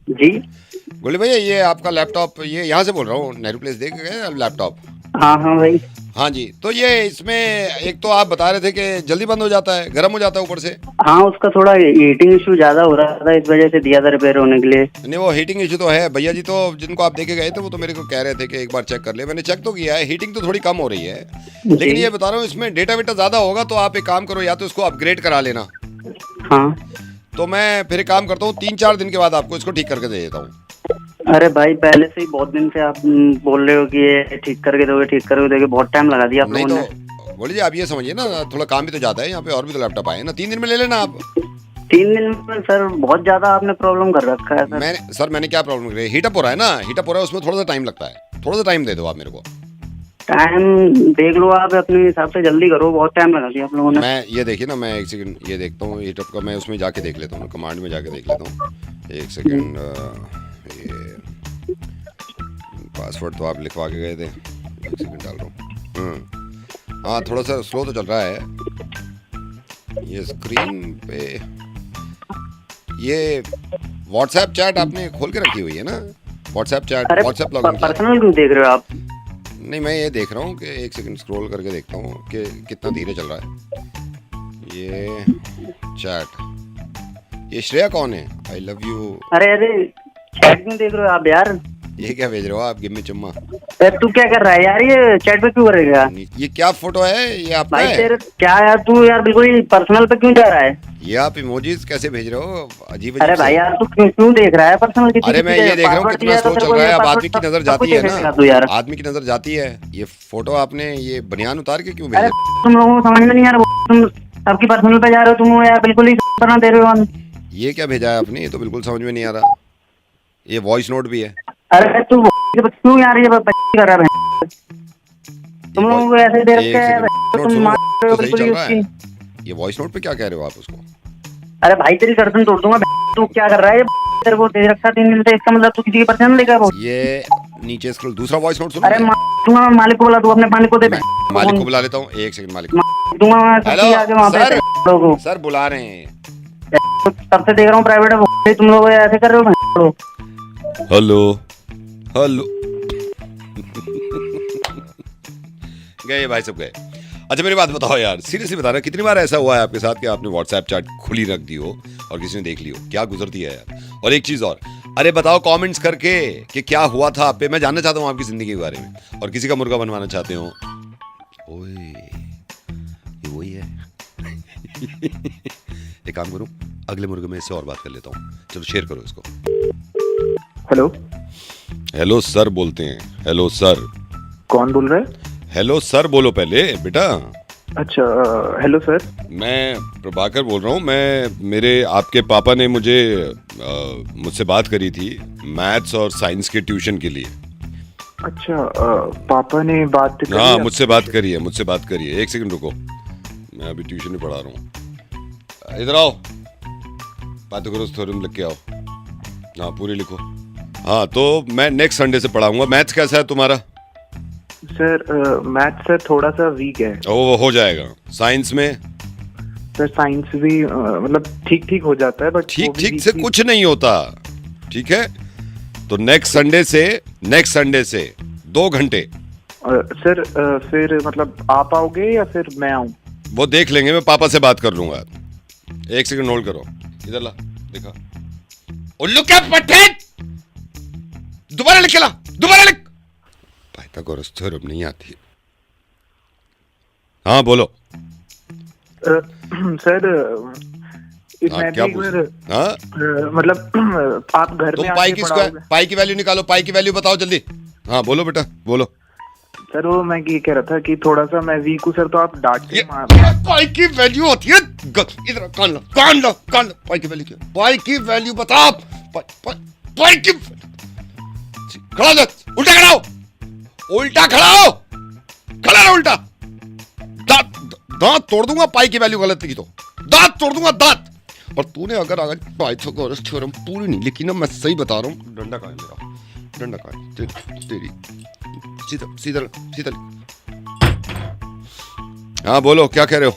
जी। बोले भैया ये आपका लैपटॉप, ये यहाँ से बोल रहा हूँ, नेहरू प्लेस देख गए लैपटॉप? हाँ हाँ भाई। हाँ जी, तो ये इसमें एक तो आप बता रहे थे कि जल्दी बंद हो जाता है, गर्म हो जाता है ऊपर से। हाँ, उसका थोड़ा हीटिंग इशू ज्यादा हो रहा था, इस वजह से दिया था रिपेयर होने के लिए। नहीं, वो हीटिंग इशू तो है भैया जी, तो जिनको आप देके गए थे वो तो मेरे को कह रहे थे कि एक बार चेक कर ले। मैंने चेक तो किया है, हीटिंग तो थोड़ी कम हो रही है, जी। लेकिन ये बता रहा हूँ इसमें डेटा वेटा ज़्यादा होगा तो आप एक काम करो, या तो इसको अपग्रेड करा लेना। हाँ। तो मैं फिर एक काम करता हूँ, 3-4 दिन के बाद आपको इसको ठीक करके दे देता हूँ। अरे भाई, पहले से ही बहुत दिन से आप बोल रहे हो कि ये ठीक करके दोगे, ठीक करके दोगे, बहुत टाइम लगा दिया आप नहीं लोगों तो ने। बोलिए, आप ये समझिए ना, थोड़ा काम भी तो जाता है यहाँ पे, और भी तो लैपटॉप आए हैं ना, 3 दिन में ले लेना आप। 3 दिन में सर बहुत ज्यादा आपने प्रॉब्लम कर रखा है सर। मैंने क्या प्रॉब्लम करी? हीटअप हो रहा है ना, हीटअप हो रहा है, उसमें थोड़ा सा टाइम लगता है, थोड़ा सा टाइम दे दो आप मेरे को। टाइम देख लो आप अपने हिसाब से, जल्दी करो, बहुत टाइम लगा दिया आप लोगों ने। मैं ये देखिए ना, मैं एक सेकंड ये देखता हूँ हीटअप का, मैं उसमें जाके देख लेता हूँ, कमांड में जाके देख लेता हूँ। एक सेकंड, ये पासवर्ड तो आप लिखवा के गए थे, एक सेकंड डाल रहा हूँ। हाँ, थोड़ा सा स्लो तो चल रहा है ये स्क्रीन पे। ये व्हाट्सएप चैट आपने खोल के रखी हुई है ना? व्हाट्सएप चैट, अरे व्हाट्सएप लॉगिन किया? पर्सनल क्यों देख रहे हो आप? नहीं, मैं ये देख रहा हूँ कि एक सेकंड स्क्रॉल करके देखता हूँ कि कितना धीरे चल रहा है ये चैट। ये श्रेया कौन है? I love you. अरे अरे, चैट क्यों देख रहे हो आप यार? ये क्या भेज रहे हो आप? गिव मी चुम्मा। अरे तू क्या कर रहा है यार, ये चैट पे क्यों करेगा? ये क्या फोटो है? ये आपका भाई है? तेरे क्या यार, तू यार बिल्कुल ही पर्सनल पे क्यों जा रहा है? ये आप इमोजीज कैसे भेज रहे हो, अजीब अरे अजीब से? भाई यार, तू क्यों क्यों देख रहा है पर्सनल? किसी अरे मैं किसी ये के देख रहा हूँ पासवर्ड कितना दिया है तो स्लो तेरे चल को रहा ये है, अब पासवर्ड आदमी की नजर सब कुछ जाती है ना, देखेगा तू यार। आदमी की नजर जाती है। ये फोटो आपने ये बनियान उतार के क्यों अरे भेजा? तुम लोगों को समझ में नहीं आ रहा, तुम सबकी पर्सनल पे जा रहे हो, तुम यार बिल्कुल ही करना दे रहे हो। ये क्या भेजा है आपने? ये तो बिल्कुल समझ में नहीं आ रहा। ये वॉइस नोट भी है। अरे तू क्यों यार ये बच्ची कर रहा है? ये तुम लोगों को वॉइस, ऐसे दे रखे एक है, सेकंड नोट तुम सुनो, मान रहे हो तो सही बिल्कुल चल ही रहा उसकी। है। ये वॉइस नोट पे क्या कह रहे हो आप उसको? अरे भाई तेरी गर्दन तोड़ दूंगा। तू क्या कर रहा है? तेरे को दे रखा 3 दिन से, इसका मतलब तू किसी की पर्सनल लेगा वो? ये नीचे स्क्रॉल, दूसरा वॉइस नोट अरे सुनोगे? दूंगा, मालिक को बुला, तू अपने मालिक को दे मैं मालिक को फोन। बुला लेता हूँ, एक सेकंड मालिक। दूंगा मैं हेलो सबकी आगे वहाँ पे सर, लोगों सर बुला रहे हैं। को। तब से देख रहा हूँ प्राइवेट है, तुम लोग ऐसे कर रहे हो। Hello, hello. गए भाई, सब गए। अच्छा मेरी बात बताओ यार, सीरियसली बता रहा, कितनी बार ऐसा हुआ है आपके साथ कि आपने व्हाट्सएप चैट खुली रख दी हो और किसी ने देख ली हो? क्या गुजरती है यार। और एक चीज और, अरे बताओ कमेंट्स करके कि क्या हुआ था आप पे। मैं जानना चाहता हूँ आपकी जिंदगी के बारे में, और किसी का मुर्गा बनवाना चाहते हो। ओए, ये वही है। एक काम करूं, अगले मुर्गे में इससे और बात कर लेता हूँ। चलो शेयर करो इसको। हेलो। हेलो सर बोलते हैं। Hello sir. कौन बोल रहा है? हेलो सर बोलो पहले बेटा। अच्छा, हेलो सर। मैं प्रभाकर बोल रहा हूँ। मेरे आपके पापा ने मुझसे बात करी थी मैथ्स और साइंस के ट्यूशन के लिए। अच्छा, पापा ने बात करी? हाँ, मुझसे बात करी है, मुझसे बात करी है। एक सेकंड रुको, मैं अभी ट्यूशन में पढ़ा रहा हूँ। इधर आओ, पाइथागोरस थ्योरम लिख के आओ। हाँ, पूरी लिखो। हाँ, तो मैं नेक्स्ट संडे से पढ़ाऊंगा। मैथ्स कैसा है तुम्हारा? सर मैथ सर थोड़ा सा वीक है। ओ, हो जाएगा। साइंस में? सर साइंस भी मतलब ठीक ठीक हो जाता है, बट ठीक ठीक से कुछ नहीं होता, ठीक है? तो नेक्स्ट संडे से 2 घंटे। सर फिर मतलब आप आओगे या फिर मैं आऊँ? वो देख लेंगे, मैं पापा से बात कर लूंगा। एक सेकंड होल्ड करो, इधर ला, देखा। उल्लू क्या पट्टे, दोबारा लिख के ला, दोबारा लिख। पाइथागोरस थ्योरम नहीं आती। हाँ बोलो। सर हाँ, मैं क्या भी एक पूछ? बार हाँ, मतलब आप घर तुम में पाई आके की पढ़ाओगे? पाई की वैल्यू निकालो, पाई की वैल्यू बताओ जल्दी। हाँ बोलो बेटा, बोलो। सर वो मैं ये कह रहा था कि थोड़ा सा मैं वीक हूँ सर, तो आप डांट के ये मार। पाई की वैल्यू होती है, इधर कान लो, कान लो, कान लो। पाई की वैल्यू क्या? पाई की वैल्यू बताओ। पाई की खड़ा हो, उल्टा खड़ा हो, उल्टा खड़ा हो, खड़ा रहो उल्टा। दांत दांत तोड़ दूंगा पाई की वैल्यू गलत लिखी तो, दांत तोड़ दूंगा दांत। और तूने अगर पाइथागोरस थ्योरम पूरी नहीं लिखी ना, मैं सही बता रहा हूँ। डंडा कहाँ है मेरा? डंडा कहाँ है? तेरी सीधा सीधा सीधा। हाँ बोलो, क्या कह रहे हो?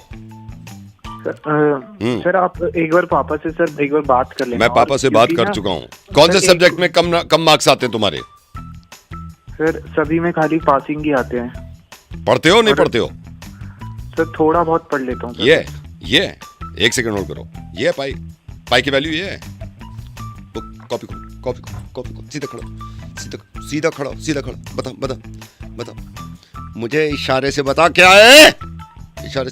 सर आप एक बार पापा से सर एक बार बात कर लेना। मैं पापा से बात कर चुका हूँ। कौन से सब्जेक्ट में कम मार्क्स आते हैं तुम्हारे? सर सभी में खाली पासिंग ही आते हैं। पढ़ते हो नहीं पढ़ते हो? सर थोड़ा बहुत पढ़ लेता हूँ। ये एक सेकंड होल्ड करो। ये पाई की वैल्यू ये है। कॉपी सीधा खड़ा बता मुझे इशारे से बता क्या है। इशारे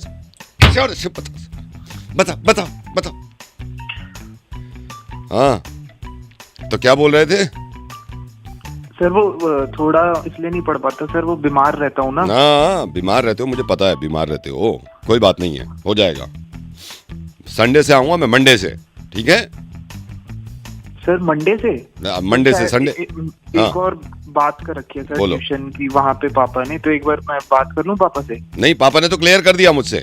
से बता। हाँ तो क्या बोल रहे थे? सर वो थोड़ा इसलिए नहीं पढ़ पाता सर, वो बीमार रहता हूँ ना। बीमार रहते हो, मुझे पता है बीमार रहते हो। कोई बात नहीं है, हो जाएगा। संडे से आऊंगा मैं, मंडे से, ठीक है सर? मंडे से संडे। एक और बात कर रखी है सर ट्यूशन की, वहाँ पे पापा ने, तो एक बार मैं बात कर लूँ पापा से? नहीं, पापा ने तो क्लियर कर दिया मुझसे,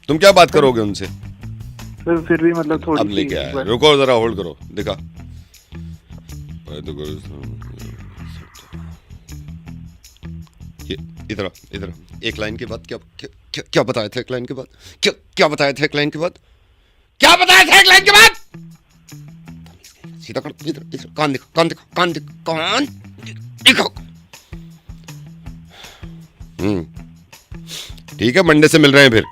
तुम क्या बात करोगे उनसे? सर फिर भी मतलब थोड़ी अब लेके आया, रुको जरा होल्ड करो। दिखा ये इधर एक लाइन के बाद क्या बताया था? एक लाइन के बाद क्या बताया था? एक लाइन के बाद क्या बताया था? एक लाइन के बाद सीधा कर। इधर कान दिखो। ठीक है, मंडे से मिल रहे हैं फिर।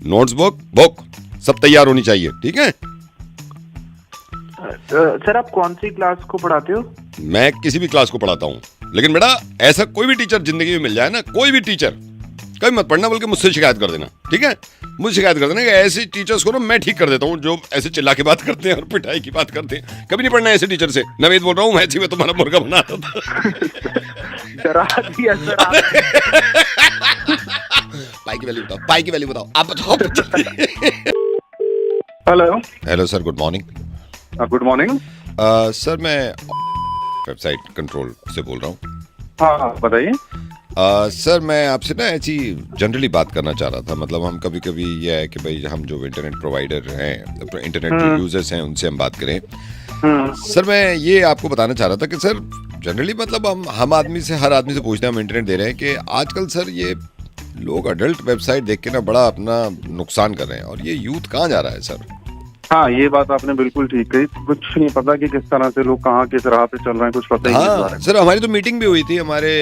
नोट्स बुक सब तैयार होनी चाहिए, ठीक है? सर आप कौन सी क्लास को पढ़ाते हो? मैं किसी भी क्लास को पढ़ाता हूँ, लेकिन बेटा ऐसा कोई भी टीचर जिंदगी में मिल जाए ना, कोई भी टीचर, कभी मत पढ़ना, बल्कि मुझसे शिकायत कर देना, ठीक है? मुझे शिकायत कर देना कि ऐसे टीचर्स को ना मैं ठीक कर देता हूँ जो ऐसे चिल्ला के बात करते हैं और पिटाई की बात करते हैं। कभी नहीं पढ़ना ऐसे टीचर से। नवेद बोल रहा हूँ, मैथी में तुम्हारा मुर्गा बना रहा था। डरा दिया सर। पाई की वैल्यू बताओ, आप बताओ। Hello sir, good morning. Good morning sir, मैं वेबसाइट कंट्रोल से बोल रहा हूँ। हाँ बताइए। सर मैं आपसे ना ऐसी जनरली बात करना चाह रहा था। मतलब हम कभी कभी यह है कि भाई हम जो इंटरनेट प्रोवाइडर हैं, इंटरनेट के यूजर्स हैं, उनसे हम बात करें। सर मैं ये आपको बताना चाह रहा था कि सर जनरली मतलब हम आदमी से, हर आदमी से पूछते हैं, हम इंटरनेट दे रहे हैं, कि आजकल सर ये लोग अडल्ट वेबसाइट देख के ना बड़ा अपना नुकसान कर रहे हैं, और ये यूथ कहाँ जा रहा है सर? हाँ, ये बात आपने बिल्कुल ठीक कही। कुछ नहीं पता कि किस तरह से लोग कहाँ किस राह पे चल रहे हैं, कुछ पता ही नहीं। हाँ सर, हमारी तो मीटिंग भी हुई थी, हमारे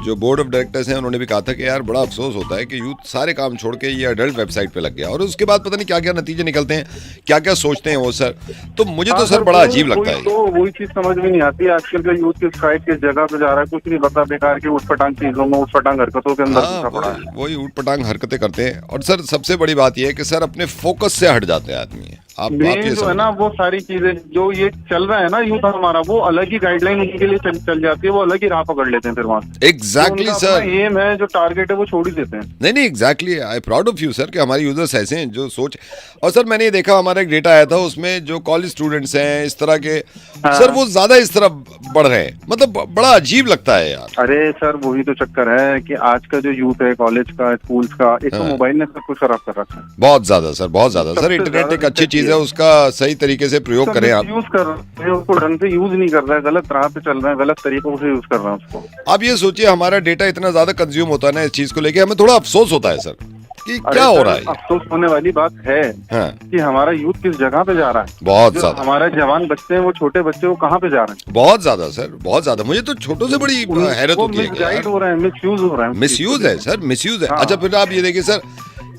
जो बोर्ड ऑफ डायरेक्टर्स हैं उन्होंने भी कहा था कि यार बड़ा अफसोस होता है कि यूथ सारे काम छोड़ के ये अडल्ट वेबसाइट पे लग गया, और उसके बाद पता नहीं क्या क्या नतीजे निकलते हैं, क्या क्या सोचते हैं वो सर। तो मुझे तो सर बड़ा अजीब लगता है। तो वही चीज समझ में नहीं आती आजकल का यूथ किस साइड किस जगह पे जा रहा है, कुछ नहीं पता। बेकार की उठपटांग चीजों में, उठपटांग हरकतों के अंदर वही उठपटांग हरकतें करते हैं। और सर सबसे बड़ी बात यह है कि सर अपने फोकस से हट जाते हैं आदमी। आप जो है ना, वो सारी चीजें जो ये चल रहा है ना यूथ हमारा, वो अलग ही गाइडलाइन उनके लिए चल जाती है, वो अलग ही राह पकड़ लेते हैं फिर वहाँ। एग्जैक्टली सर, एम है, जो टारगेट है वो छोड़ ही देते हैं। नहीं exactly, I proud of you sir कि हमारे यूजर्स ऐसे हैं जो सोच। और सर मैंने ये देखा, हमारा एक डेटा आया था, उसमें जो कॉलेज स्टूडेंट्स हैं इस तरह के, सर वो ज्यादा इस तरफ बढ़ रहे हैं। मतलब बड़ा अजीब लगता है यार। अरे सर वही तो चक्कर है कि आज का जो यूथ है, कॉलेज का, स्कूल्स का, एक तो मोबाइल ने सब कुछ खराब कर रखा है। बहुत ज्यादा सर, बहुत ज्यादा सर। इंटरनेट एक अच्छी चीज है, उसका सही तरीके से प्रयोग करें आप। यूज कर रहे हैं उसको, ढंग से यूज नहीं कर रहा है, गलत राह पे चल रहा है, गलत तरीकों से यूज कर रहा है उसको। आप ये सोचिए, हमारा डेटा इतना ज्यादा कंज्यूम होता है ना इस चीज को लेके, हमें थोड़ा अफसोस होता है सर कि क्या हो रहा है। अफसोस होने वाली बात है कि हमारा यूथ किस जगह पे जा रहा है। बहुत ज्यादा हमारे जवान बच्चे हैं, वो छोटे बच्चे, वो कहाँ पे जा रहे हैं? बहुत ज्यादा सर, बहुत ज्यादा। मुझे तो छोटों से बड़ी हैरत होती है। मिसगाइड हो रहे हैं, मिसयूज हो रहे हैं। मिसयूज है सर, मिसयूज है। अच्छा फिर आप ये देखिए सर,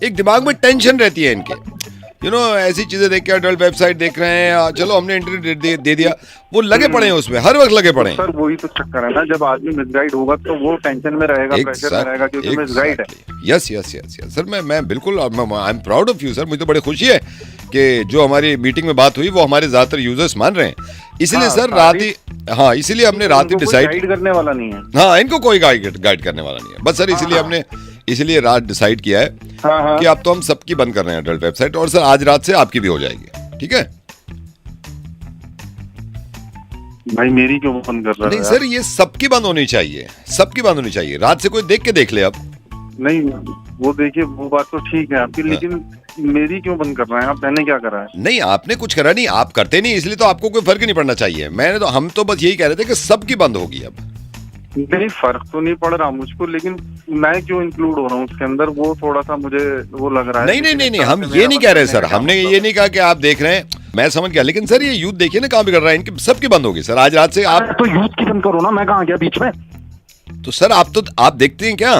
एक दिमाग में टेंशन रहती है इनके, ऐसी चीजें देख के, अडल्ट वेबसाइट देख रहे हैं, चलो हमने इंटरनेट दे दिया, वो लगे पड़े हैं उसमें, हर वक्त लगे पड़े हैं। सर वही तो चक्कर है ना, जब आदमी मिसगाइड होगा तो वो टेंशन में रहेगा, प्रेशर में रहेगा, क्योंकि मिसगाइड है। यस सर, मैं बिल्कुल, I am proud of you sir. मुझे तो बड़ी खुशी है कि जो हमारी मीटिंग में बात हुई वो हमारे ज्यादातर यूजर्स मान रहे हैं। इसीलिए सर रात ही, हाँ इसीलिए हमने रात ही डिसाइड करने वाला नहीं है। हाँ, इनको कोई गाइड करने वाला नहीं है बस सर। इसीलिए हमने रात डिसाइड किया है कि अब तो हम सबकी बंद कर रहे हैं अडल्ट वेबसाइट, और सर आज रात से आपकी भी हो जाएगी, ठीक है? भाई मेरी क्यों बंद कर रहा है? नहीं सर, ये सबकी बंद होनी चाहिए, सबकी बंद होनी चाहिए। रात से कोई देख के देख ले। अब नहीं, वो देखिए, वो बात तो ठीक है आपकी, लेकिन मेरी क्यों बंद कर रहे हैं आप? मैंने क्या करा है? नहीं, आपने कुछ करा नहीं, आप करते नहीं, इसलिए तो आपको कोई फर्क नहीं पड़ना चाहिए। हम तो बस यही कह रहे थे कि सबकी बंद होगी अब। नहीं, फर्क तो नहीं पड़ रहा मुझको, लेकिन मैं क्यों इंक्लूड हो रहा हूँ उसके अंदर, वो थोड़ा सा मुझे वो लग रहा है। नहीं, हम ये नहीं कह रहे सर, हमने ये नहीं कहा कि आप देख रहे हैं, मैं समझ गया, लेकिन सर ये यूथ देखिए ना कहाँ बिगड़ रहा है, इनकी सबकी बंद होगी सर आज रात से। आप तो यूथ की बंद करो ना, मैं कहाँ गया बीच में? तो सर आप देखते हैं क्या?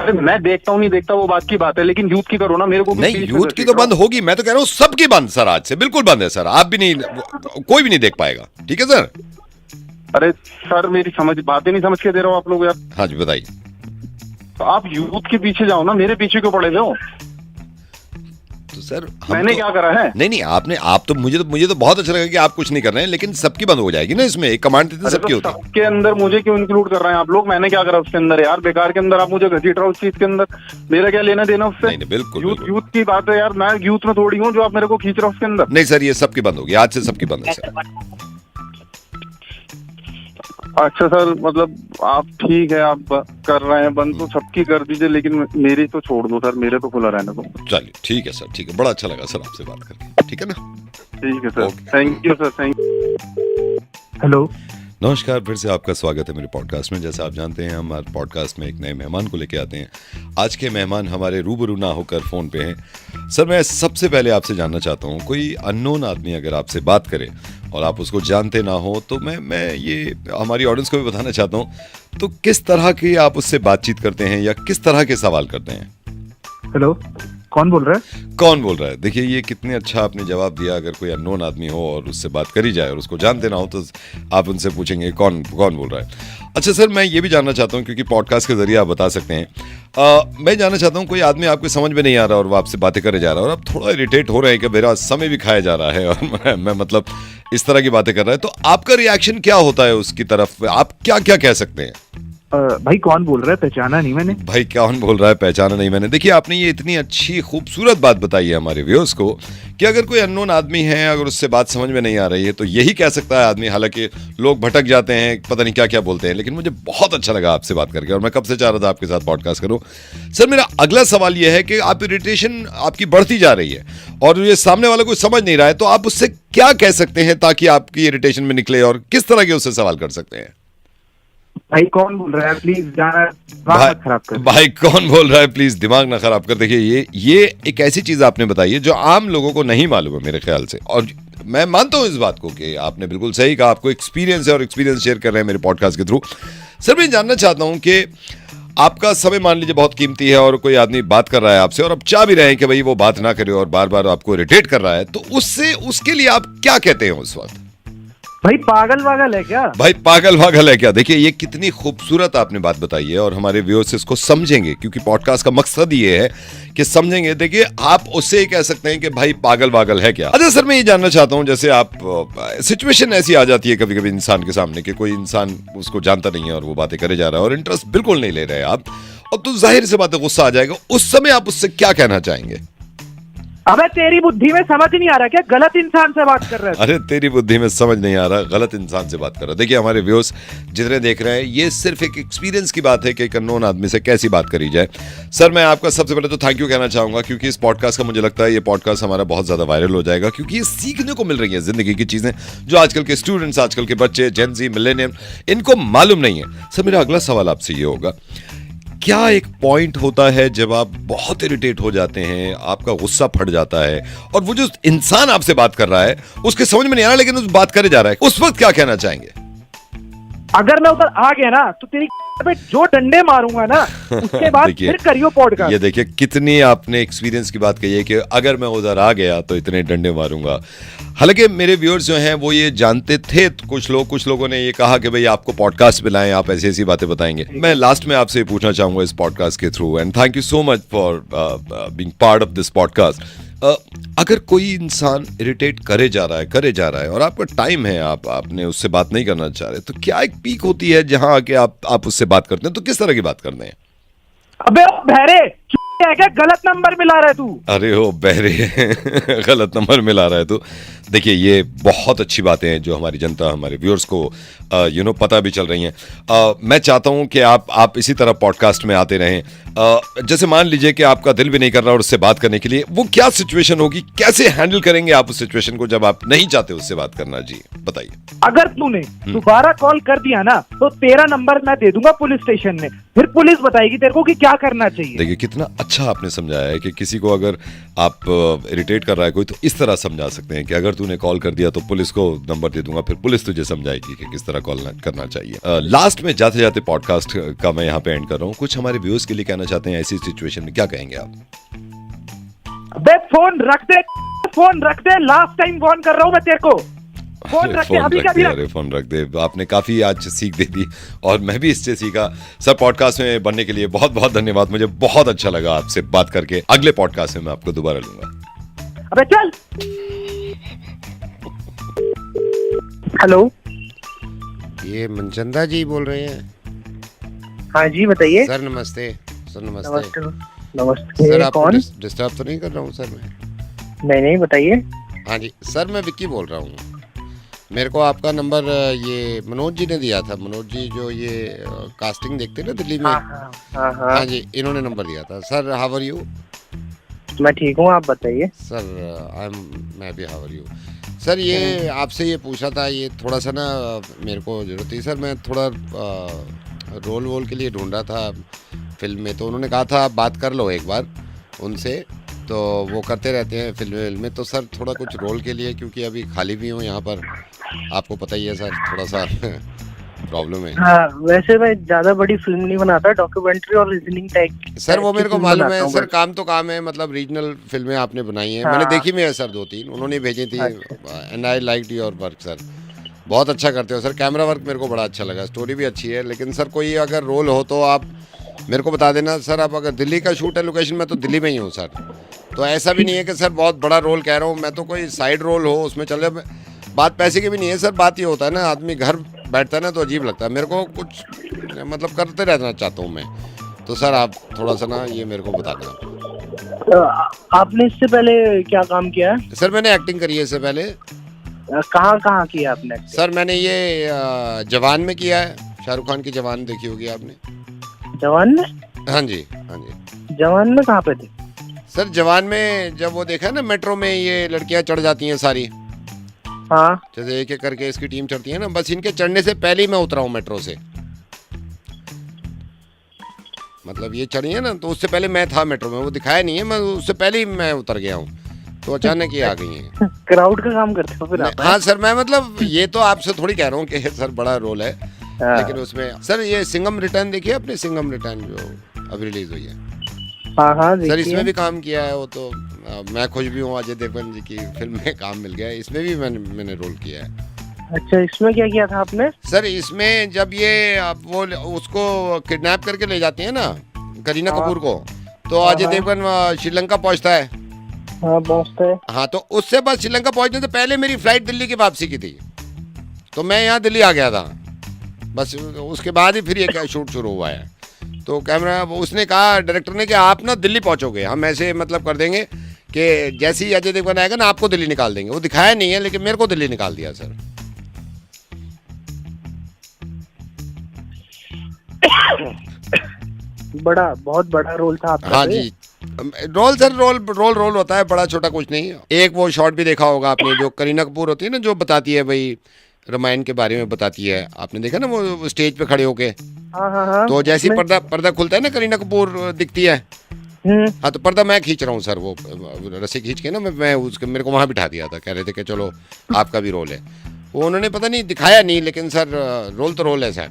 अरे मैं देखता हूँ नहीं देखता वो बात की बात है, लेकिन यूथ की करो ना, मेरे को भी नहीं, यूथ की तो बंद होगी, मैं तो कह रहा हूँ सबकी बंद सर, आज से बिल्कुल बंद है सर। आप भी नहीं, कोई भी नहीं देख पाएगा, ठीक है सर? अरे सर मेरी बातें नहीं समझ के दे रहा हूँ आप लोग यार। हाँ जी बताइए। तो आप यूथ के पीछे जाओ ना, मेरे पीछे क्यों पड़े हो? तो सर मैंने क्या करा है? नहीं, आप तो मुझे तो बहुत अच्छा लगा कि आप कुछ नहीं कर रहे हैं, लेकिन सबकी बंद हो जाएगी ना इसमें, एक कमांड देते सबकी होती है। सबके अंदर मुझे क्यों इंक्लूड कर रहे हैं आप लोग? मैंने क्या करा उसके अंदर यार? बेकार के अंदर आप मुझे घसीट रहे हो उस चीज के अंदर, मेरा क्या लेना देना उससे? नहीं, बिल्कुल यूथ की बात है यार, मैं यूथ में थोड़ी हूँ जो आप मेरे को खींच रहे हो उसके अंदर। नहीं सर, ये सबकी बंद होगी, आज से सबकी बंद है सर। अच्छा सर, मतलब आप ठीक है, आप कर रहे हैं बंद तो सबकी कर दीजिए, लेकिन मेरी तो छोड़ दो सर, मेरे तो खुला रहने दो। चलिए ठीक है सर, ठीक है, बड़ा अच्छा लगा सर आपसे बात करके, ठीक है ना? ठीक है sir, thank you sir, thank you. Hello, नमस्कार, फिर से आपका स्वागत है मेरे पॉडकास्ट में। जैसा आप जानते हैं, हम हमारे पॉडकास्ट में एक नए मेहमान को लेके आते हैं। आज के मेहमान हमारे रूबरू ना होकर फ़ोन पे हैं। सर मैं सबसे पहले आपसे जानना चाहता हूँ, कोई अननोन आदमी अगर आपसे बात करे और आप उसको जानते ना हो, तो मैं ये हमारी ऑडियंस को भी बताना चाहता हूँ, तो किस तरह की आप उससे बातचीत करते हैं या किस तरह के सवाल करते हैं? हेलो, कौन बोल रहा है? कौन बोल रहा है? देखिए ये कितने अच्छा आपने जवाब दिया। अगर कोई अननोन आदमी हो और उससे बात करी जाए और उसको जानते ना हो, तो आप उनसे पूछेंगे कौन बोल रहा है। अच्छा सर, मैं ये भी जानना चाहता हूँ, क्योंकि पॉडकास्ट के जरिए आप बता सकते हैं, मैं जानना चाहता हूँ, कोई आदमी आपको समझ में नहीं आ रहा और वो आपसे बातें करे जा रहा है और आप थोड़ा इरिटेट हो रहे हैं कि मेरा समय भी खाया जा रहा है और मैं मतलब इस तरह की बातें कर रहा है, तो आपका रिएक्शन क्या होता है उसकी तरफ? आप क्या क्या कह सकते हैं? भाई कौन बोल रहा है? पहचाना नहीं मैंने। भाई कौन बोल रहा है? पहचाना नहीं मैंने। देखिए आपने ये इतनी अच्छी खूबसूरत बात बताई है हमारे व्यूअर्स को कि अगर कोई अननोन आदमी है, अगर उससे बात समझ में नहीं आ रही है, तो यही कह सकता है आदमी। हालांकि लोग भटक जाते हैं, पता नहीं क्या क्या बोलते हैं, लेकिन मुझे बहुत अच्छा लगा आपसे बात करके और मैं कब से चाह रहा था आपके साथ पॉडकास्ट करूं। सर मेरा अगला सवाल यह है कि आप इरिटेशन आपकी बढ़ती जा रही है और ये सामने वाला कोई समझ नहीं रहा है, तो आप उससे क्या कह सकते हैं ताकि आपकी इरिटेशन में निकले और किस तरह के उससे सवाल कर सकते हैं? भाई कौन बोल रहा है? प्लीज दिमाग खराब कर। भाई कौन बोल रहा है? प्लीज दिमाग ना खराब कर। देखिए ये एक ऐसी चीज आपने बताई है जो आम लोगों को नहीं मालूम है मेरे ख्याल से, और मैं मानता हूं इस बात को कि आपने बिल्कुल सही कहा। आपको एक्सपीरियंस है और एक्सपीरियंस शेयर कर रहे हैं मेरे पॉडकास्ट के थ्रू। सर मैं जानना चाहता हूं कि आपका समय मान लीजिए बहुत कीमती है और कोई आदमी बात कर रहा है आपसे और आप चाह भी रहे हैं कि भाई वो बात ना करे और बार बार आपको इरिटेट कर रहा है, तो उसके लिए आप क्या कहते हैं उस वक्त? भाई पागल वागल है क्या? भाई पागल वागल है क्या? देखिए ये कितनी खूबसूरत आपने बात बताई है और हमारे व्यूअर्स इसको समझेंगे, क्योंकि पॉडकास्ट का मकसद ये है कि समझेंगे। देखिए आप उससे ये कह सकते हैं कि भाई पागल वागल है क्या। अच्छा सर मैं ये जानना चाहता हूं, जैसे आप सिचुएशन ऐसी आ जाती है कभी कभी इंसान के सामने कि कोई इंसान उसको जानता नहीं है और वो बातें करे जा रहा है और इंटरेस्ट बिल्कुल नहीं ले रहे आप, और तो जाहिर सी बात है गुस्सा आ जाएगा। उस समय आप उससे क्या कहना चाहेंगे? अबे तेरी बुद्धि में समझ नहीं आ रहा क्या? गलत इंसान से बात कर रहे हैं। अरे तेरी बुद्धि में समझ नहीं आ रहा, गलत इंसान से बात कर रहा। देखिए हमारे व्यूअर्स जितने देख रहे हैं, ये सिर्फ एक एक्सपीरियंस की बात है कि एक अननोन आदमी से कैसी बात करी जाए। सर मैं आपका सबसे पहले तो थैंक यू कहना चाहूंगा, क्योंकि इस पॉडकास्ट का मुझे लगता है ये पॉडकास्ट हमारा बहुत ज्यादा वायरल हो जाएगा, क्योंकि ये सीखने को मिल रही है जिंदगी की चीजें जो आजकल के स्टूडेंट्स, आजकल के बच्चे, जेन ज़ी, मिलेनियम, इनको मालूम नहीं है। सर मेरा अगला सवाल आपसे ये होगा, क्या एक पॉइंट होता है जब आप बहुत इरिटेट हो जाते हैं, आपका गुस्सा फट जाता है और वो जो इंसान आपसे बात कर रहा है उसके समझ में नहीं आ रहा लेकिन उस बात करे जा रहा है, उस वक्त क्या कहना चाहेंगे? अगर मैं उधर आ गया ना तो तेरी पे जो डंडे मारूंगा ना, उसके बाद फिर करियो पॉडकास्ट। ये देखिए कितनी आपने एक्सपीरियंस की बात कही है कि अगर मैं उधर आ गया तो इतने डंडे मारूंगा। हालांकि मेरे व्यूअर्स जो हैं वो ये जानते थे, तो कुछ लोगों ने ये कहा कि भाई आपको पॉडकास्ट पे लाएं, आप ऐसी ऐसी बातें बताएंगे। मैं लास्ट में आपसे पूछना चाहूंगा इस पॉडकास्ट के through, and thank you so much for being part of this podcast. अगर कोई इंसान इरिटेट करे जा रहा है और आपका टाइम है, आपने उससे बात नहीं करना चाह रहे, तो क्या एक पीक होती है जहां आके आप उससे बात करते हैं, तो किस तरह की बात करते हैं? अबे बहरे है क्या? गलत नंबर मिला रहा है तू। अरे हो बहरे गलत नंबर मिला रहा है तू। देखिए ये बहुत अच्छी बातें हैं जो हमारी जनता, हमारे व्यूअर्स को पता भी चल रही हैं। मैं चाहता हूं कि आप इसी तरह पॉडकास्ट में आते रहें। जैसे मान लीजिए कि आपका दिल भी नहीं कर रहा और उससे बात करने के लिए, वो क्या सिचुएशन होगी, कैसे हैंडल करेंगे आप उस सिचुएशन को जब आप नहीं चाहते उससे बात करना? जी बताइए। अगर तूने दोबारा कॉल कर दिया ना तो तेरा नंबर मैं दे दूंगा पुलिस स्टेशन में, फिर पुलिस बताएगी तेरे को कि क्या करना चाहिए। देखिए कितना अच्छा आपने समझाया है कि किसी को अगर आप इरिटेट कर रहा है कोई, तो इस तरह समझा सकते हैं कि अगर तूने कॉल कर दिया तो पुलिस को नंबर दे दूंगा, फिर पुलिस तुझे समझाएगी कि किस तरह कॉल करना चाहिए। लास्ट में जाते जाते पॉडकास्ट का मैं यहाँ पे एंड कर रहा हूँ, कुछ हमारे व्यूअर्स के लिए कहना चाहते हैं ऐसी सिचुएशन में, क्या कहेंगे आप? बे फोन रख दे, फोन रख दे, लास्ट टाइम फोन कर रहा हूँ मैं तेरे को, फोन रख दे अभी का भी। अरे फोन रख दे, आपने काफी आज सीख दे दी और मैं भी इससे सीखा। सर पॉडकास्ट में बनने के लिए बहुत बहुत धन्यवाद, मुझे बहुत अच्छा लगा आपसे बात करके। अगले पॉडकास्ट में मैं आपको दोबारा लूंगा। अबे चल। हेलो, ये मनचंदा जी बोल रहे हैं? हाँ जी बताइए। सर नमस्ते। सर नमस्ते। नमस्ते। सर आप कौन? डिस्टर्ब तो नहीं कर रहा हूँ सर मैं? नहीं बताइए। हाँ जी सर, मैं विक्की बोल रहा हूँ। मेरे को आपका नंबर ये मनोज जी ने दिया था। मनोज जी जो ये कास्टिंग देखते हैं ना दिल्ली में। हाँ जी, इन्होंने नंबर दिया था। Sir how are you? मैं ठीक हूँ, आप बताइए। सर मैं भी हाउ आर यू? सर ये आपसे ये पूछा था, ये थोड़ा सा ना मेरे को जरूरत थी सर। मैं थोड़ा रोल वोल के लिए ढूंढ रहा था फिल्म में, तो उन्होंने कहा था आप बात कर लो एक बार उनसे, तो वो करते रहते हैं फिल्म में। तो सर थोड़ा कुछ रोल के लिए, क्योंकि अभी खाली भी हूँ यहाँ पर, आपको पता ही है सर, थोड़ा सा प्रॉब्लम है। हाँ, वैसे मैं ज्यादा बड़ी फिल्म नहीं बनाता, डॉक्यूमेंट्री और रीजनिंग टाइप। सर वो मेरे को मालूम है सर, काम तो काम है, मतलब रीजनल फिल्में आपने बनाई हैं। मैंने देखी में है सर 2-3, उन्होंने भेजी थी and I liked your work sir. बहुत अच्छा करते हो सर, कैमरा वर्क मेरे को बड़ा अच्छा लगा, स्टोरी भी अच्छी है। लेकिन सर कोई अगर रोल हो तो आप मेरे को बता देना सर। आप अगर दिल्ली का शूट है लोकेशन में, तो दिल्ली में ही हूँ सर। तो ऐसा भी नहीं है कि सर बहुत बड़ा रोल कह रहा हूँ मैं, तो कोई साइड रोल हो उसमें चल जाए। बात पैसे की भी नहीं है सर, बात ये होता है ना, आदमी घर बैठता है ना तो अजीब लगता है। मेरे को कुछ मतलब करते रहना चाहता हूँ मैं। तो सर आप थोड़ा सा ना ये मेरे को बता दें। आपने इससे पहले क्या काम किया है? सर मैंने एक्टिंग करी है इससे पहले। कहाँ कहाँ किया आपने? सर मैंने ये जवान में किया है, शाहरुख खान की जवान देखी होगी आपने। जवान में? हाँ जी हाँ जी। जवान में कहाँ पे थे? सर जवान में जब वो देखा ना मेट्रो में ये लड़कियां चढ़ जाती हैं सारी, हाँ, जैसे एक एक करके इसकी टीम चढ़ती है ना, बस इनके चढ़ने से पहले ही मैं उतरा हूँ मेट्रो से। मतलब ये चढ़ी है ना, तो उससे पहले मैं था मेट्रो में, वो दिखाया नहीं है, मैं उससे पहले ही मैं उतर गया हूँ। तो अचानक ये आ गई है। क्राउड का काम करते हो फिर आप? हाँ सर, मैं मतलब ये तो आपसे थोड़ी कह रहा हूँ कि सर बड़ा रोल है, लेकिन उसमें सर ये सिंघम रिटर्न देखिए आपने, सिंघम रिटर्न जो अभी रिलीज हुई है। हाँ सर इसमें भी काम किया है वो, तो मैं खुश भी हूँ, अजय देवगन जी की फिल्म में काम मिल गया है, इसमें भी मैंने रोल किया है। अच्छा, इसमें क्या किया था आपने? सर इसमें जब ये वो उसको किडनैप करके ले जाती है ना करीना कपूर को, तो अजय देवगन श्रीलंका पहुंचता है। हाँ पहुंचता है। हाँ, तो उससे बस श्रीलंका पहुंचने से पहले मेरी फ्लाइट दिल्ली की वापसी की थी, तो मैं यहाँ दिल्ली आ गया था। बस उसके बाद ही फिर ये शूट शुरू हुआ है। तो कैमरा उसने कहा, डायरेक्टर ने, कि आप ना दिल्ली पहुंचोगे, हम ऐसे मतलब कर देंगे कि जैसे ही अजय देवगन आएगा ना आपको दिल्ली निकाल देंगे। वो दिखाया नहीं है लेकिन मेरे को दिल्ली निकाल दिया सर। बहुत बड़ा रोल था आपका। हाँ जी, रोल सर रोल होता है, बड़ा छोटा कुछ नहीं। एक वो शॉट भी देखा होगा आपने, जो करीना कपूर होती है ना, जो बताती है भाई रामायण के बारे में बताती है, आपने देखा ना वो स्टेज पे खड़े होके। हाँ। तो जैसे ही पर्दा खुलता है ना, करीना कपूर दिखती है। हाँ, तो पर्दा मैं खींच रहा हूँ सर, वो रस्सी खींच के ना मैं उसके, मेरे को वहाँ बिठा दिया था, कह रहे थे कि चलो आपका भी रोल है। वो उन्होंने पता नहीं दिखाया नहीं, लेकिन सर रोल तो रोल है सर।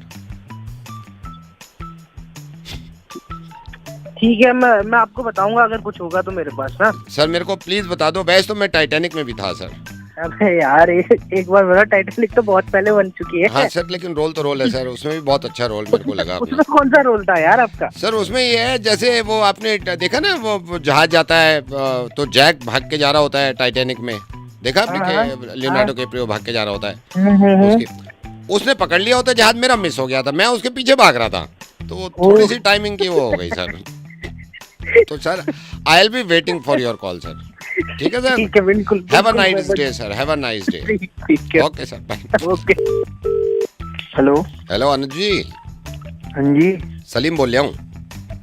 ठीक है, मैं आपको बताऊंगा अगर कुछ होगा तो मेरे पास ना। सर मेरे को प्लीज बता दो। वैसे तो मैं टाइटैनिक में भी था सर। अबे यार, एक बार मेरा टाइटैनिक तो बहुत पहले बन चुकी है। हाँ सर, लेकिन रोल तो रोल है सर, उसमें भी बहुत अच्छा रोल मेरे को लगा। उसमें कौन सा रोल था यार आपका? सर उसमें ये है, जैसे वो आपने देखा ना, वो जहाज जाता है तो जैक भाग के जा रहा होता है टाइटैनिक में, देखा आपने? लियोनार्डो कैप्रियो भाग के जा रहा होता है, उसने पकड़ लिया होता है जहाज, मेरा मिस हो गया था, मैं उसके पीछे भाग रहा था, तो थोड़ी सी टाइमिंग की वो हो गई सर। तो sir I will be waiting for your call sir. ठीक है सर, ठीक है, बिल्कुल। Have a nice day sir, have a nice day. ठीक है, okay sir, bye. Okay. Hello hello Anuj ji. हाँ जी, सलीम बोल रहा हूँ।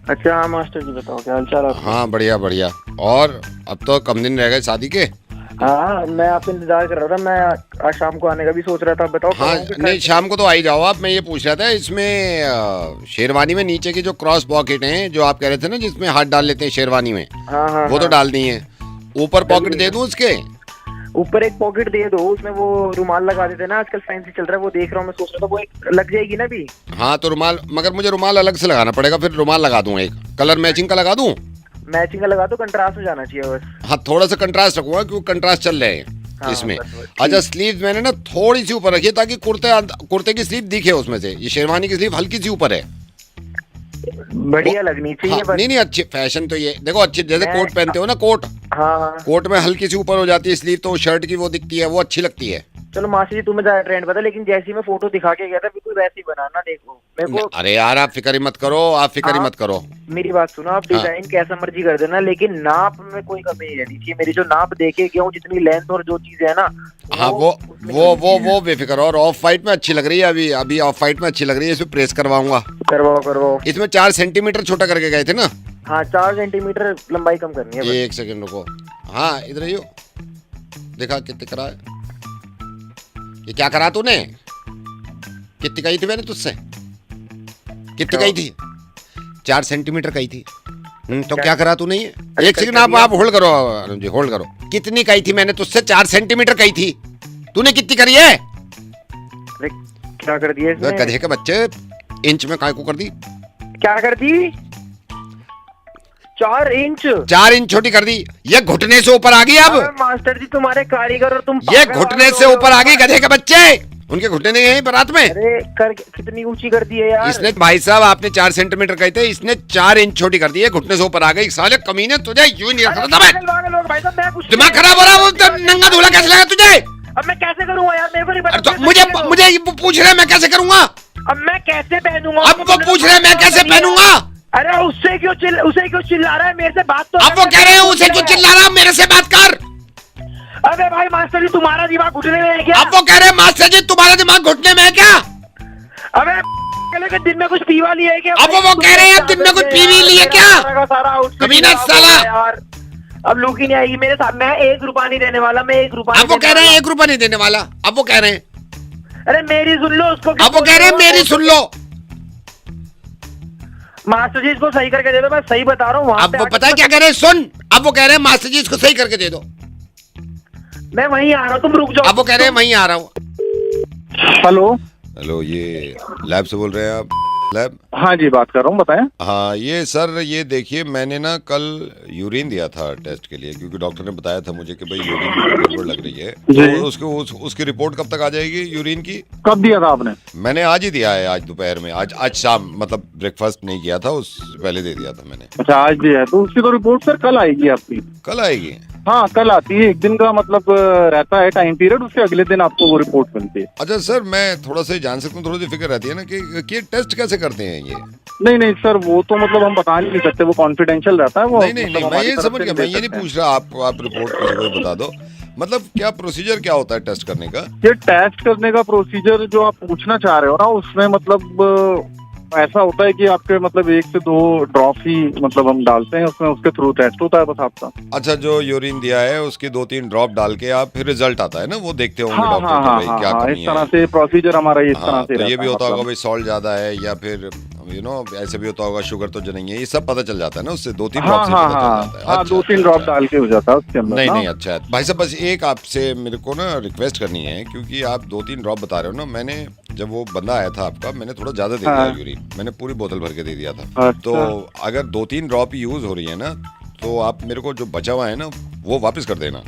अच्छा हाँ मास्टर जी बताओ क्या हाल चाल है? हाँ बढ़िया बढ़िया। और अब तो कम दिन रह गए शादी के। हाँ मैं आपका इंतजार कर रहा था, मैं आज शाम को आने का भी सोच रहा था। बताओ हाँ नहीं शाम को तो आ ही जाओ आप। मैं ये पूछ रहा था इसमें शेरवानी में नीचे की जो क्रॉस पॉकेट है जो आप कह रहे थे ना जिसमें हाथ डाल लेते हैं शेरवानी में, हाँ वो तो डालनी है। ऊपर पॉकेट दे दूं उसके? ऊपर एक पॉकेट दे दो, उसमें वो रुमाल लगा देते ना आजकल फैंसी चल रहा है, वो देख रहा हूँ मैं, सोच रहा था वो एक लग जाएगी ना भी। हाँ तो रुमाल, मगर मुझे रुमाल अलग से लगाना पड़ेगा, फिर रुमाल लगा दूं एक कलर मैचिंग का लगा दूं। मैचिंग का लगा दो, कंट्रास्ट हो जाना चाहिए बस। हाँ थोड़ा सा कंट्रास्ट रखूंगा क्योंकि कंट्रास्ट चल रहे हैं इसमें। अच्छा स्लीव मैंने ना थोड़ी सी ऊपर रखी है ताकि कुर्ते की स्लीव दिखे उसमें से। ये शेरवानी की स्लीव हल्की सी ऊपर है, बढ़िया लगनी चाहिए। हाँ, नहीं अच्छी फैशन तो ये देखो अच्छी, जैसे कोट पहनते हो ना कोट, हाँ कोट में हल्की सी ऊपर हो जाती है स्लीव तो शर्ट की वो दिखती है, वो अच्छी लगती है। चलो मासी जी तुम्हें ज्यादा ट्रेंड पता, लेकिन जैसी मैं फोटो दिखा के गया था बिल्कुल वैसी बनाना। देखो मेरे को, अरे यार आप फिक्र ही मत करो, आप फिक्र ही मत करो। मेरी बात सुनो, आप डिजाइन कैसा मर्जी कर देना, लेकिन नाप में कोई कमी नहीं रहनी चाहिए। मेरी जो नाप देखे गया हूँ, जितनी लेंथ और जो चीज है ना, हाँ वो बेफिक्र। और ऑफ वाइट में अच्छी लग रही है, अभी ऑफ वाइट में अच्छी लग रही है, इसमें प्रेस करवाऊंगा। करवाओ। इसमें 4 सेंटीमीटर छोटा करके गए थे ना? हाँ 4 सेंटीमीटर लंबाई कम करनी है। एक सेकंड रुको, हाँ इधर आइयो, देखा कितने करा है ये? क्या करा तूने? कितनी कही थी मैंने तुझसे? कितनी कही थी? 4 सेंटीमीटर कही थी। तो क्या करा तूने ये? एक सेकंड आप होल्ड करो अरुण जी, होल्ड करो। कितनी कही थी मैंने तुझसे? 4 सेंटीमीटर कही थी। तूने कितनी करी है? क्या कर दिया इसमें? गधे के बच्चे, इंच में काय को कर दी? क्या कर दी? 4 इंच? 4 इंच छोटी कर दी। ये घुटने से ऊपर आ गई अब। मास्टर जी तुम्हारे कारीगर और तुम ये घुटने से ऊपर आ गई गधे के बच्चे। उनके घुटने नहीं है बारात में। अरे कितनी ऊंची कर दी है यार इसने। भाई साहब आपने 4 सेंटीमीटर कहे थे, इसने 4 इंच छोटी कर दी है, घुटने से ऊपर आ गई। साले कमीने, तुझे यूं नहीं रखता था मैं। दिमाग खराब हो रहा है, नंगा धूला कैसे लगा तुझे? अब मैं कैसे करूंगा यार, मेरे को नहीं पता। तो मुझे पूछ रहे मैं कैसे करूंगा? अब मैं कैसे पहनूंगा? अब वो पूछ रहे मैं कैसे पहनूंगा? अरे उसे क्यों चिल्ला रहा है? मेरे से बात तो। अब वो कह रहे हैं उसे क्यों चिल्ला रहा है, मेरे से बात कर। अबे भाई मास्टर जी तुम्हारा दिमाग घुटने में है क्या? अब वो कह रहे हैं मास्टर जी तुम्हारा दिमाग घुटने में है क्या? अबे दिन में कुछ पीवा लिया है क्या? अब वो कह रहे हैं दिन में कुछ पीवी ली है क्या? कमीना साला यार, अब लुक ही नहीं आएगी मेरे साथ। मैं 1 रुपया नहीं देने वाला, मैं 1 रुपया। अब वो कह रहे हैं 1 रुपया नहीं देने वाला। अब वो कह रहे हैं, अरे मेरी सुन लो उसको। अब वो कह रहे हैं मेरी सुन लो। मास्टर जी इसको सही करके दे दो, मैं सही बता रहा हूँ। अब वो पता है क्या कह रहे हैं, सुन। अब वो कह रहे हैं मास्टर जी इसको सही करके दे दो। मैं वहीं आ रहा हूँ, तुम रुक जाओ। अब वो कह रहे हैं वहीं आ रहा हूँ। हेलो ये लैब से बोल रहे हैं आप? लैब? हाँ जी बात कर रहा हूँ, बताएं। हाँ ये सर, ये देखिए मैंने ना कल यूरिन दिया था टेस्ट के लिए, क्योंकि डॉक्टर ने बताया था मुझे कि भाई यूरिन गड़बड़ लग रही है। तो उसकी रिपोर्ट कब तक आ जाएगी यूरिन की? कब दिया था आपने? मैंने आज ही दिया है, आज दोपहर में। आज शाम, मतलब ब्रेकफास्ट नहीं किया था, उस पहले दे दिया था मैंने। अच्छा आज दिया है, तो उसकी तो रिपोर्ट सर कल आएगी आपकी। कल आएगी? हाँ कल आती है, 1 दिन का मतलब रहता है टाइम पीरियड, उसके अगले दिन आपको वो रिपोर्ट मिलती है। अच्छा सर मैं थोड़ा सा जान सकता हूँ, थोड़ी सी फिक्र रहती है ना कि टेस्ट कैसे करते हैं ये? नहीं सर वो तो मतलब हम बता नहीं सकते, वो कॉन्फिडेंशियल रहता है वो। नहीं मैं ये समझ गया, मैं ये नहीं पूछ रहा। आप रिपोर्ट किसी को बता दो, मतलब क्या प्रोसीजर क्या होता है टेस्ट करने का? ये टेस्ट करने का प्रोसीजर जो आप पूछना चाह रहे हो ना, उसमें मतलब ऐसा होता है कि आपके मतलब 1 से 2 ड्रॉप ही मतलब हम डालते हैं उसमें, उसके थ्रू टेस्ट होता है बस आपका। अच्छा जो यूरिन दिया है उसकी 2-3 ड्रॉप डाल के आप फिर रिजल्ट आता है ना, वो देखते होंगे हाँ, डॉक्टर हाँ, भाई क्या कमी है। इस तरह से प्रोसीजर हमारा इस तरह से तो ये भी होता होगा मतलब। भाई सॉल्ट ज्यादा है, या फिर ऐसे भी होता होगा शुगर तो नहीं है, ये सब पता चल जाता है ना उससे। 2-3 ड्रॉप से पता चल जाता है। 2-3 ड्रॉप डाल के हो जाता है उसके अंदर। नहीं अच्छा है भाई साहब, बस एक आपसे मेरे को ना रिक्वेस्ट करनी है, क्योंकि आप 2-3 ड्रॉप बता रहे हो ना। मैंने जब वो बंदा आया था आपका, मैंने थोड़ा ज्यादा दे दिया यूरिन, मैंने पूरी बोतल भर के दे दिया था। तो अगर 2-3 ड्रॉप यूज हो रही है ना, तो आप मेरे को जो बचा हुआ है ना वो वापस कर देना।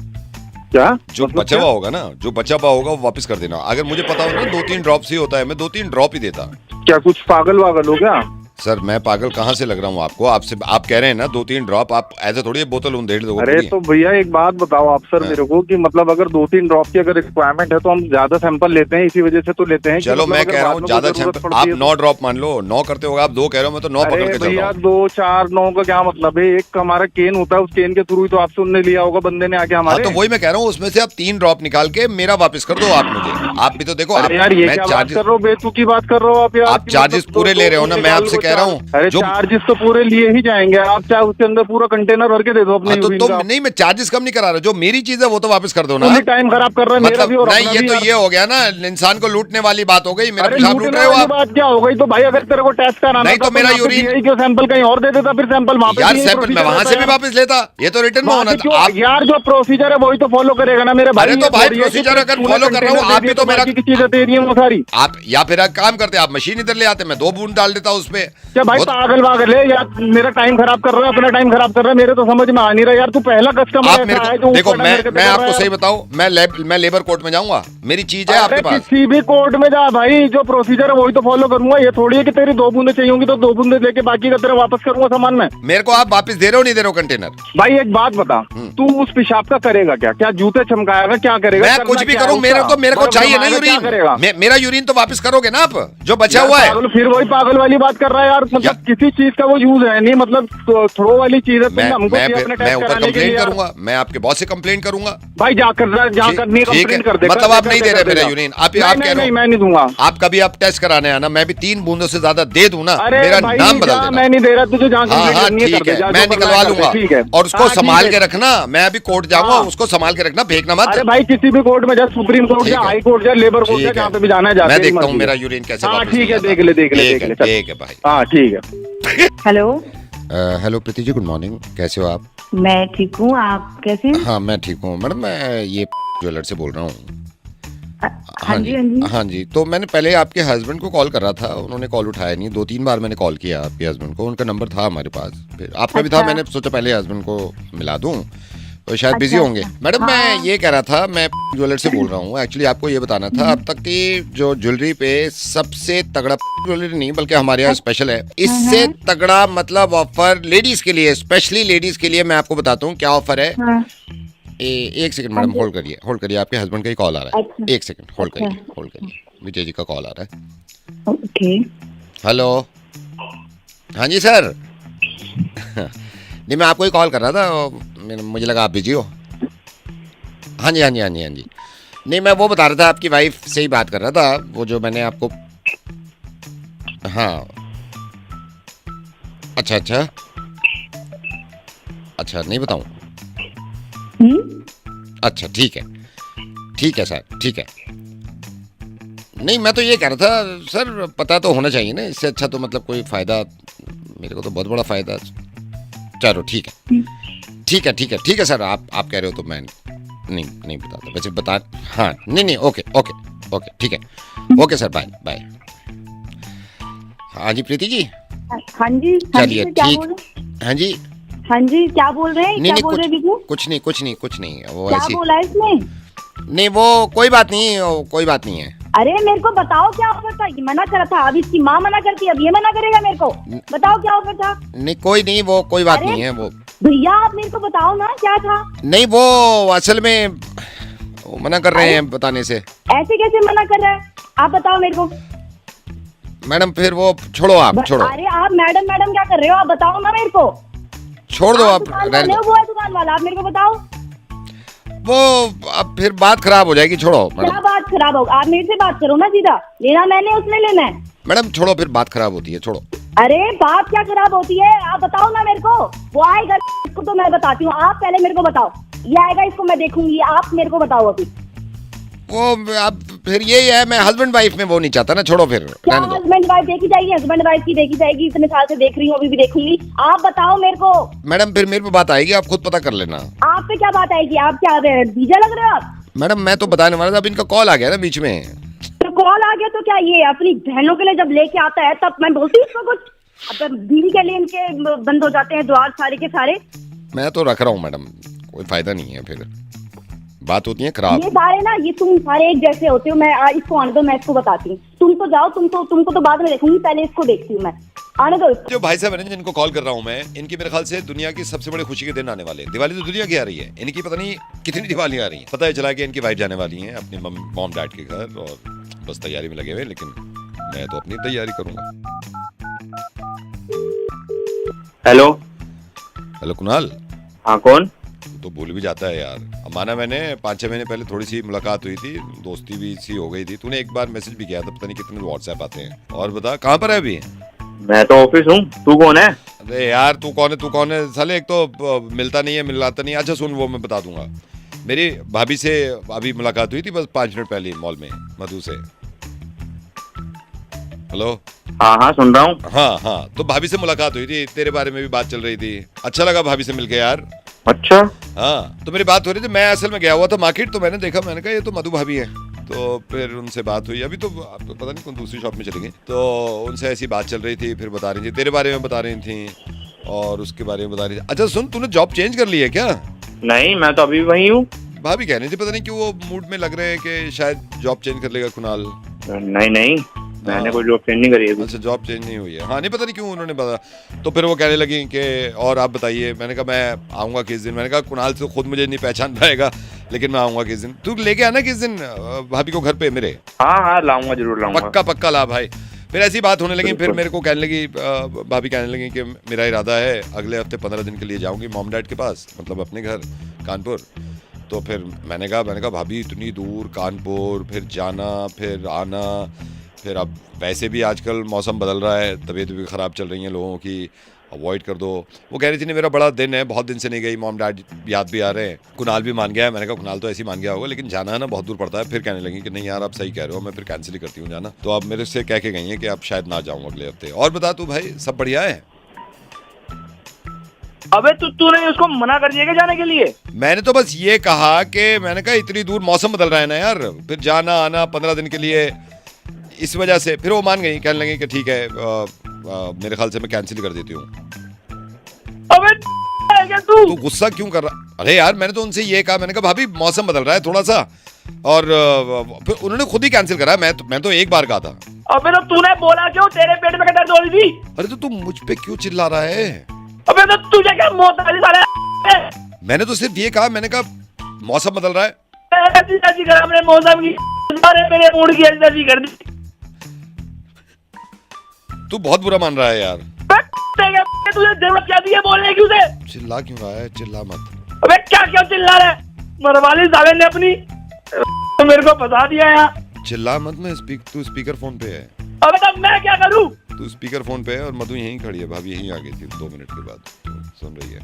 क्या जो बचा हुआ होगा ना, जो बचा हुआ होगा वो वापस कर देना। अगर मुझे पता हो ना 2-3 ड्रॉप से होता है, मैं 2-3 ड्रॉप ही देता। क्या कुछ पागल वागल हो गया? सर मैं पागल कहाँ से लग रहा हूँ आपको? आपसे आप कह रहे हैं ना 2-3 ड्रॉप, आप ऐसे थोड़ी बोतल उंधेड़ दोगे। अरे तो भैया एक बात बताओ आप सर मेरे को, कि मतलब अगर 2-3 ड्रॉप की अगर रिक्वायरमेंट है तो हम ज्यादा सैंपल लेते हैं, इसी वजह से तो लेते हैं। चलो मैं कह रहा हूँ ज्यादा सैंपल, आप 9 ड्रॉप मान लो, 9 करते होगा आप, 2 कह रहे हो, मैं तो 9 पकड़ के चल रहा भैया हूँ। 2, 4, 9 का क्या मतलब है? एक हमारा केन होता है, उस केन के थ्रू ही तो आपसे उनने लिया होगा बंदे ने आके हमारे। तो वही मैं कह रहा हूँ, उसमें से आप 3 ड्रॉप निकाल के मेरा वापस कर दो आप मुझे, आप भी तो देखो, अरे यार ये मैं क्या बात चार्जेस, कर रहे हो, बेतुकी बात कर रहे हो आप यार। आप चार्जेस पूरे ले रहे हो ना, मैं आपसे कह रहा हूँ। अरे जो चार्जेस तो पूरे लिए ही जाएंगे, आप चाहे उसके अंदर पूरा कंटेनर भर के दे दो अपने यूरिन का। नहीं, मैं चार्जेस कम नहीं करा रहा, जो मेरी चीज है वो तो वापस कर दो ना। टाइम खराब कर रहा है मेरा भी और नहीं, ये तो ये हो गया ना, इंसान को लूटने वाली बात हो गई। मेरा पेशाब लूट रहे हो आप। बात क्या हो गई? तो भाई अगर तेरे को टेस्ट कराना नहीं तो मेरा यूरिन क्यों सैंपल कहीं और दे देता, फिर सैंपल वहां पे यार, सैंपल मैं वहां से भी वापस लेता, ये तो रिटर्न में होना था। आप यार जो प्रोसीजर है वही तो फॉलो करेगा ना मेरे भाई। अरे तो भाई प्रोसीजर अगर फॉलो कर रहा हूँ, आप भी तो मेरा चीजें तेरी है वो सारी। आप या फिर एक काम करते, आप मशीन इधर ले आते, मैं 2 बूंद डाल देता उसपे। क्या भाई पागल वागल है यार, मेरा टाइम खराब कर रहा है, अपना टाइम खराब कर रहा है, मेरे तो समझ में आ नहीं रहा यार। तू पहला कस्टमर आप मेरे को देखो, मैं आपको सही बताऊं, मैं लेबर कोर्ट में जाऊंगा, मेरी चीज है आपके पास। किसी भी कोर्ट में जा भाई, जो प्रोसीजर है वही तो फॉलो करूंगा। ये थोड़ी है कि तेरी 2 बूंदे चाहिए होंगी तो 2 बूंदे लेके बाकी का तेरा वापस करूंगा सामान में। मेरे को आप वापस दे रहे हो नहीं दे रहे हो कंटेनर? भाई एक बात बता, तू उस पेशाब का करेगा क्या? क्या जूते चमकाएगा, क्या करेगा? मैं कुछ भी करूं, मेरे को चाहिए ना यूरिन। मेरा यूरिन तो वापस करोगे ना आप, जो बचा हुआ है। फिर वही पागल वाली बात कर रहा है यार। मतलब किसी चीज का वो यूज है नहीं, मतलब थ्रो वाली चीज है। मैं ऊपर कंप्लेंट करूंगा, मैं आपके बॉस से कंप्लेंट करूंगा। भाई जाकर कंप्लेंट कर दे। मतलब आप नहीं दे रहे मेरा यूरिन? आप कह रहे हो मैं नहीं दूंगा। आप कभी आप टेस्ट कराने आना, मैं भी 3 बूंदों से ज्यादा दे दूं ना, मेरा नाम बदल देना। मैं नहीं दे रहा तुझे, जहाँ ठीक है, मैं निकलवा लूंगा। और उसको संभाल के रखना, मैं अभी कोर्ट जाऊंगा, उसको संभाल के रखना, फेंकना मत। अरे भाई किसी भी कोर्ट में जा, सुप्रीम कोर्ट जा, हाई कोर्ट जा, लेबर कोर्ट जा, जहाँ पे भी जाना है। मैं देखता हूँ मेरा यूरिन कैसे। ठीक है, देख ले ठीक है भाई। हाँ ठीक है। Hello hello Preeti ji, good morning, कैसे हो आप? मैं ठीक हूँ, आप कैसे हैं? हाँ मैं ठीक हूँ मैडम, मैं ये ज्वेलर से बोल रहा हूँ। हाँ जी हाँ जी हाँ जी, तो मैंने पहले आपके हस्बैंड को कॉल कर रहा था, उन्होंने कॉल उठाया नहीं। 2-3 बार मैंने कॉल किया आपके हस्बैंड को, उनका नंबर था हमारे पास, फिर आपका भी था। मैंने सोचा पहले हस्बैंड को मिला दूं, तो शायद बिजी होंगे। मैडम मैं ये कह रहा था, मैं ज्वेलर से बोल रहा हूँ, एक्चुअली आपको ये बताना था, अब तक की जो ज्वेलरी पे सबसे तगड़ा ज्वेलरी नहीं बल्कि हमारे यहाँ स्पेशल है, इससे तगड़ा मतलब ऑफर लेडीज के लिए, स्पेशली लेडीज के लिए मैं आपको बताता हूँ क्या ऑफर है। एक सेकंड मैडम, होल्ड करिए, आपके हस्बैंड का ही कॉल आ रहा है। एक सेकंड होल्ड करिए, विजय जी का कॉल आ रहा है। ओके। हेलो, हाँ जी सर। नहीं मैं आपको ही कॉल कर रहा था, मुझे लगा आप बिजी हो। हाँ जी। नहीं मैं वो बता रहा था, आपकी वाइफ से ही बात कर रहा था, वो जो मैंने आपको। हाँ अच्छा नहीं बताऊं? अच्छा ठीक है सर, ठीक है। नहीं मैं तो ये कह रहा था सर, पता तो होना चाहिए ना, इससे अच्छा तो मतलब कोई फायदा, मेरे को तो बहुत बड़ा फायदा। चलो ठीक है सर, आप कह रहे हो तो मैं नहीं बताता, वैसे बता। हाँ नहीं ओके ठीक है, ओके सर, बाय। हाँ जी प्रीति जी। हाँ जी चलिए ठीक। हाँ जी क्या बोल रहे हैं? नहीं, कुछ नहीं वो क्या ऐसी बोला इसमें? नहीं, वो कोई बात नहीं है। अरे मेरे को बताओ क्या ऑफर था? ये मना करा था, अब इसकी माँ मना करती है, अब ये मना करेगा मेरे को? बताओ क्या ऑफर था? नहीं वो कोई बात नहीं है। वो भैया आप मेरे को बताओ ना क्या था? नहीं वो असल में वो मना कर रहे हैं बताने से। ऐसे कैसे मना कर रहा है? आप बताओ मेरे को। मैडम फिर वो छोड़ो, आप छोड़ो। अरे आप मैडम क्या कर रहे हो? आप बताओ ना मेरे को। छोड़ दो आप। वो है दुकान वाला, आप मेरे को बताओ। वो अब फिर बात खराब हो जाएगी, छोड़ो मैडम। क्या बात खराब होगा? आप मेरे से बात करो ना सीधा, लेना मैंने उसने लेना है। मैडम छोड़ो, फिर बात खराब होती है, छोड़ो। अरे बात क्या खराब होती है? आप बताओ ना मेरे को। वो आएगा इसको तो मैं बताती हूँ, आप पहले मेरे को बताओ। ये आएगा, इसको मैं देखूंगी, आप मेरे को बताओ अभी। वो अब फिर यही है, मैं हस्बैंड वाइफ में वो नहीं चाहता ना, छोड़ो फिर। क्या हस्बैंड वाइफ देखी जाएगी? हस्बैंड वाइफ की देखी जाएगी, इतने साल से देख रही हूँ, अभी भी देखूंगी। आप बताओ मेरे को। मैडम फिर मेरे पे बात आएगी, आप खुद पता कर लेना। आप पे क्या बात आएगी? आप क्या बीजा लग रहे हो आप? मैडम मैं तो बताने वाला था, अब इनका कॉल आ गया ना बीच में। तो कॉल आ गया तो क्या ये अपनी बहनों के लिए जब लेके आता है तब मैं बोलती हूँ इसको कुछ? अब बीवी के लिए इनके बंद हो जाते हैं द्वार सारे के सारे। मैं तो रख रहा हूँ मैडम, कोई फायदा नहीं है, फिर बात होती है खराब। ये सारे ना, ये तुम सारे एक जैसे होते हो। मैं इसको आने दो, मैं इसको बताती हूँ। तुम तो जाओ, तुमको तो बाद में देखूंगी, पहले इसको देखती हूँ मैं। आने दो। जो भाई साहब है जिनको कॉल कर रहा हूँ मैं, इनकी मेरे ख्याल से दुनिया की सबसे बड़ी खुशी के दिन आने वाले हैं। दिवाली तो दुनिया की आ रही है, इनकी पता नहीं कितनी दिवाली आ रही है। पता है चला कि इनकी वाइफ जाने वाली है अपने मॉम डैड के घर, और बस तैयारी में लगे हुए, लेकिन मैं तो अपनी तैयारी करूंगा। हेलो कुणाल। हाँ कौन? तो भूल भी जाता है यार, माना मैंने 5-6 महीने पहले थोड़ी सी मुलाकात हुई थी, दोस्ती भी सी हो गई थी। तूने एक बार मैसेज भी किया था, पता नहीं कितने व्हाट्सएप आते हैं। और बता कहाँ पर है अभी? मैं तो ऑफिस हूँ, तू कौन है? अरे यार तू कौन है साले, एक तो मिलता नहीं है, मिलाता नहीं है। अच्छा सुन, वो मैं बता दूंगा। मेरी भाभी से अभी मुलाकात हुई थी बस 5 मिनट पहले मॉल में, मधु से। हेलो। हाँ सुन रहा हूँ। हाँ तो भाभी से मुलाकात हुई थी, तेरे बारे में भी बात चल रही थी। अच्छा लगा भाभी से मिलके यार। अच्छा। हाँ तो मेरी बात हो रही थी, मैं असल में गया हुआ था मार्केट, तो मैंने देखा, मैंने कहा ये तो मधु भाभी है। तो फिर उनसे बात हुई, अभी तो पता नहीं कौन दूसरी शॉप में चली गई। तो उनसे ऐसी बात चल रही थी, फिर बता रही थी तेरे बारे में, बता रही थी और उसके बारे में बता रही थी। अच्छा सुन, तूने जॉब चेंज कर ली है क्या? नहीं, मैं तो अभी वही हूँ। भाभी कह रही थी, पता नहीं क्यों वो मूड में लग रहे हैं कि शायद जॉब चेंज कर लेगा कुणाल। नहीं, मैंने कोई जॉब चेंज नहीं करी है। अच्छा जॉब चेंज नहीं हुई है? हाँ नहीं पता नहीं क्यों उन्होंने बताया। तो फिर वो कहने लगी कि और आप बताइए। मैंने कहा मैं आऊँगा किस दिन। मैंने कहा कुणाल से खुद मुझे नहीं पहचान पाएगा, लेकिन मैं आऊँगा किस दिन। तू लेके आना किस दिन भाभी को घर पे मेरे। हाँ लाऊंगा, जरूर लाऊंगा। पक्का ला भाई। फिर ऐसी बात होने लगी, फिर मेरे को कहने लगी, भाभी कहने लगी कि मेरा इरादा है अगले हफ्ते 15 दिन के लिए जाऊँगी मॉम डैड के पास, मतलब अपने घर कानपुर। तो फिर मैंने कहा भाभी इतनी दूर कानपुर, फिर जाना फिर आना, फिर अब वैसे भी आजकल मौसम बदल रहा है, तबीयत भी ख़राब चल रही है लोगों की, अवॉइड कर दो। वो कह रही थी नहीं मेरा बड़ा दिन है, बहुत दिन से नहीं गई, मॉम डैड याद भी आ रहे हैं। कुणाल भी मान गया है। मैंने कहा कुणाल तो ऐसे ही मान गया होगा, लेकिन जाना है ना बहुत दूर पड़ता है। फिर कहने लगी कि नहीं यार आप सही कह रहे हो, मैं फिर कैंसिल ही करती हूँ जाना। तो अब मेरे से कह के गई हैं कि अब शायद ना जाऊँ अगले हफ्ते। और बता तू भाई, सब बढ़िया है? अबे तूने उसको मना कर दिया क्या जाने के लिए? मैंने तो बस ये कहा कि मैंने कहा इतनी दूर मौसम बदल रहा है ना यार, फिर जाना आना 15 दिन के लिए, इस वजह से। फिर वो मान गई, कहने लगी कि ठीक है मेरे ख्याल से मैं कैंसिल कर देती हूँ। अबे क्या तू गुस्सा क्यों कर रहा? अरे यार मैंने तो उनसे ये कहा, मैंने कहा भाभी मौसम बदल रहा है थोड़ा सा, और फिर उन्होंने खुद ही कैंसिल करा। मैं तो एक बार कहा था। अबे तो तूने बोला क्यों? तेरे पेट में क्या दर्द हो रही थी? अरे तो तू मुझ पे क्यों चिल्ला रहा है? अबे तो तुझे क्या मौत आ रही साले? मैंने तो सिर्फ ये कहा, मैंने कहा मौसम बदल रहा है। ऐसी कर हमने मौसम की, मेरे मूड की ऐसी कर दी। तू बहुत बुरा मान रहा है यार। तुझे जरूरत क्या दी है बोलने की उसे? चिल्ला क्यों रहा है? चिल्ला मत। अबे क्या चिल्ला रहा है? मरवाली साले ने अपनी मेरे को फंसा दिया यार। चिल्ला मत। तू स्पीकर फोन पे है। अबे तब मैं क्या करूं? तू स्पीकर फोन पे है और मधु यहीं खड़ी है, भाभी यहीं आ गई थी 2 मिनट के बाद, सुन रही है।